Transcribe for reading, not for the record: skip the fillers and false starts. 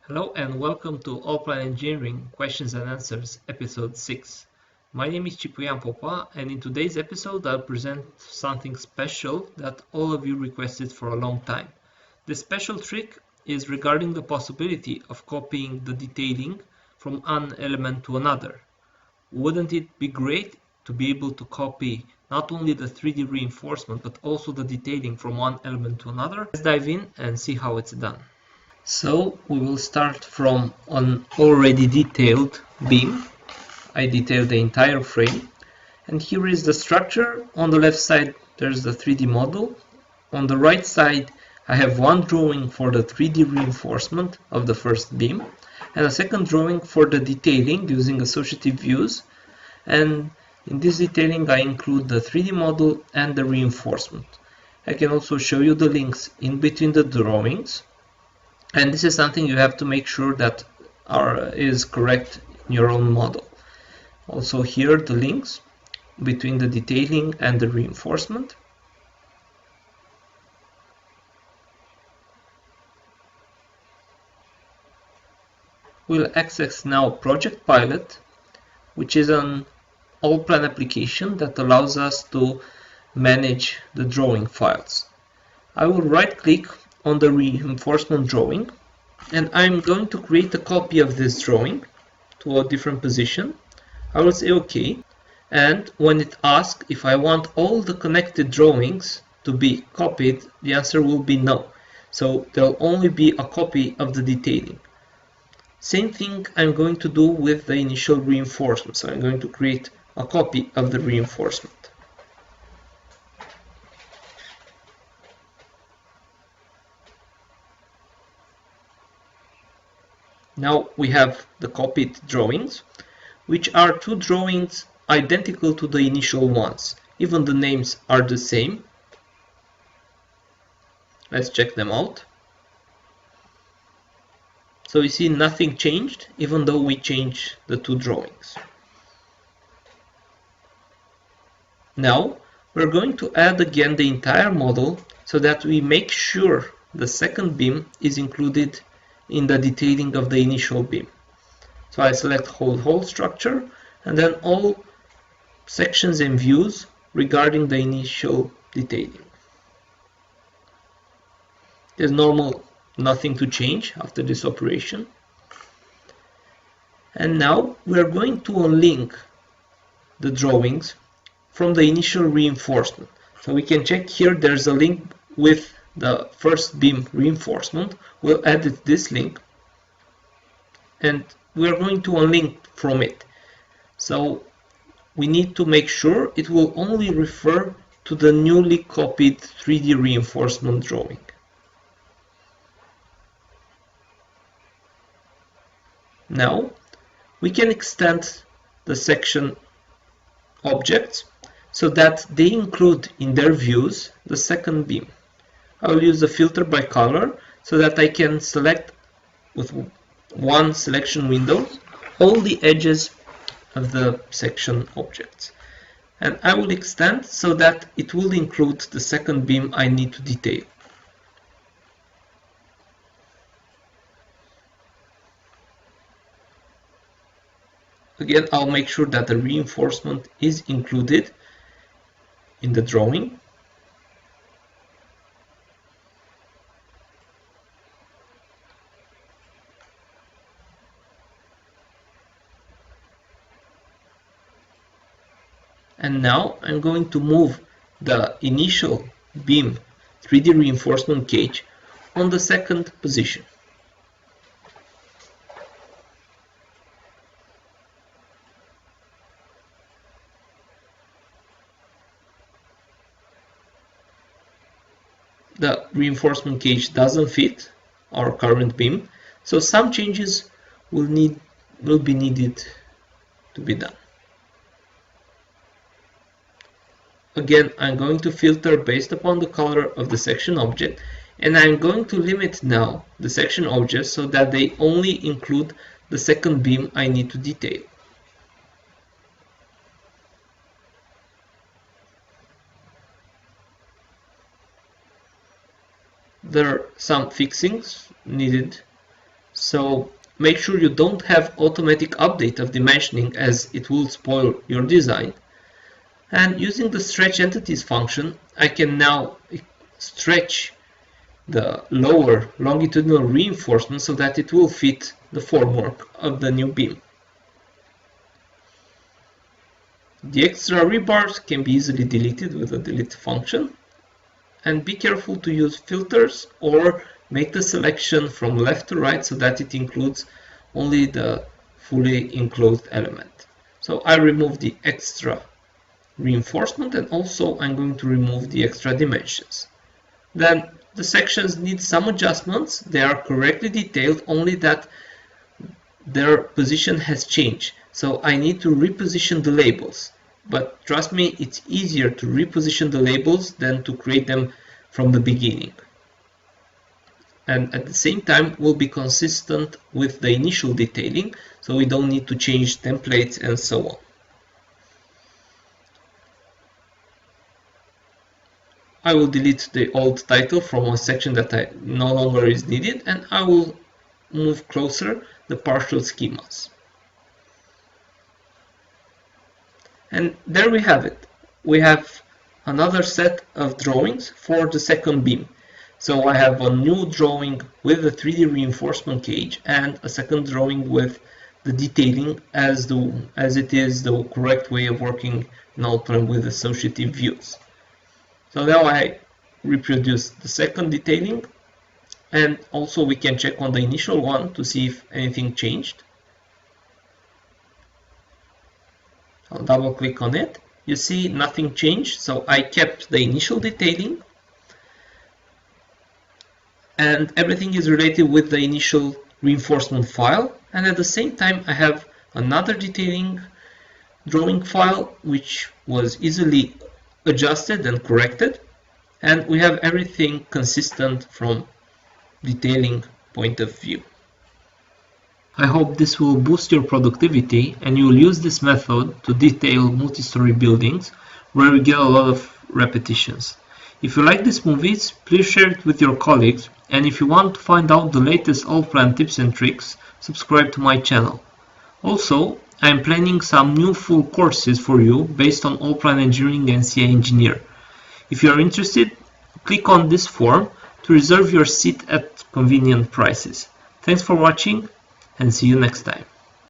Hello and welcome to Allplan Engineering Questions and Answers, Episode 6. My name is Ciprian Popa, and in today's episode I'll present something special that all of you requested for a long time. The special trick is regarding the possibility of copying the detailing from one element to another. Wouldn't it be great to be able to copy not only the 3D reinforcement but also the detailing from one element to another? Let's dive in and see how it's done. So we will start from an already detailed beam. I detailed the entire frame, and here is the structure. On the left side there's the 3D model. On the right side I have one drawing for the 3D reinforcement of the first beam and a second drawing for the detailing using associative views, and in this detailing I include the 3D model and the reinforcement. I can also show you the links in between the drawings. And this is something you have to make sure that is correct in your own model. Also here the links between the detailing and the reinforcement. We'll access now Project Pilot, which is an Allplan application that allows us to manage the drawing files. I will right click on the reinforcement drawing, and I'm going to create a copy of this drawing to a different position. I will say OK, and when it asks if I want all the connected drawings to be copied, the answer will be no. So there'll only be a copy of the detailing. Same thing I'm going to do with the initial reinforcement. So I'm going to create a copy of the reinforcement. Now we have the copied drawings, which are two drawings identical to the initial ones. Even the names are the same. Let's check them out. So you see nothing changed, even though we changed the two drawings. Now we're going to add again the entire model so that we make sure the second beam is included in the detailing of the initial beam. So I select whole structure and then all sections and views regarding the initial detailing. There's nothing to change after this operation. And now we're going to unlink the drawings from the initial reinforcement. So we can check here, there's a link with the first beam reinforcement. We'll edit this link and we're going to unlink from it. So we need to make sure it will only refer to the newly copied 3D reinforcement drawing. Now we can extend the section objects so that they include in their views the second beam. I will use the filter by color so that I can select with one selection window all the edges of the section objects. And I will extend so that it will include the second beam I need to detail. Again, I'll make sure that the reinforcement is included in the drawing. And now I'm going to move the initial beam 3D reinforcement cage on the second position. The reinforcement cage doesn't fit our current beam, so some changes will be needed to be done. Again, I'm going to filter based upon the color of the section object, and I'm going to limit now the section objects so that they only include the second beam I need to detail. There are some fixings needed, So make sure you don't have automatic update of dimensioning, as it will spoil your design. And using the stretch entities function, I can now stretch the lower longitudinal reinforcement so that it will fit the formwork of the new beam. The extra rebars can be easily deleted with the delete function, and be careful to use filters or make the selection from left to right so that it includes only the fully enclosed element. So I remove the extra reinforcement, and also I'm going to remove the extra dimensions. Then the sections need some adjustments. They are correctly detailed, only that their position has changed. So I need to reposition the labels. But trust me, it's easier to reposition the labels than to create them from the beginning. And at the same time will be consistent with the initial detailing, so we don't need to change templates and so on. I will delete the old title from a section that no longer is needed, and I will move closer the partial schemas. And there we have it. We have another set of drawings for the second beam. So I have a new drawing with the 3D reinforcement cage and a second drawing with the detailing as it is the correct way of working in Allplan with associative views. So now I reproduce the second detailing, and also we can check on the initial one to see if anything changed. I'll double click on it. You see nothing changed, so I kept the initial detailing and everything is related with the initial reinforcement file, and at the same time I have another detailing drawing file which was easily adjusted and corrected, and we have everything consistent from detailing point of view. I hope this will boost your productivity and you will use this method to detail multi-story buildings where we get a lot of repetitions. If you like these movies, please share it with your colleagues, and if you want to find out the latest Allplan tips and tricks, subscribe to my channel. Also, I am planning some new full courses for you based on Allplan Engineering and CI Engineer. If you are interested, click on this form to reserve your seat at convenient prices. Thanks for watching, and see you next time.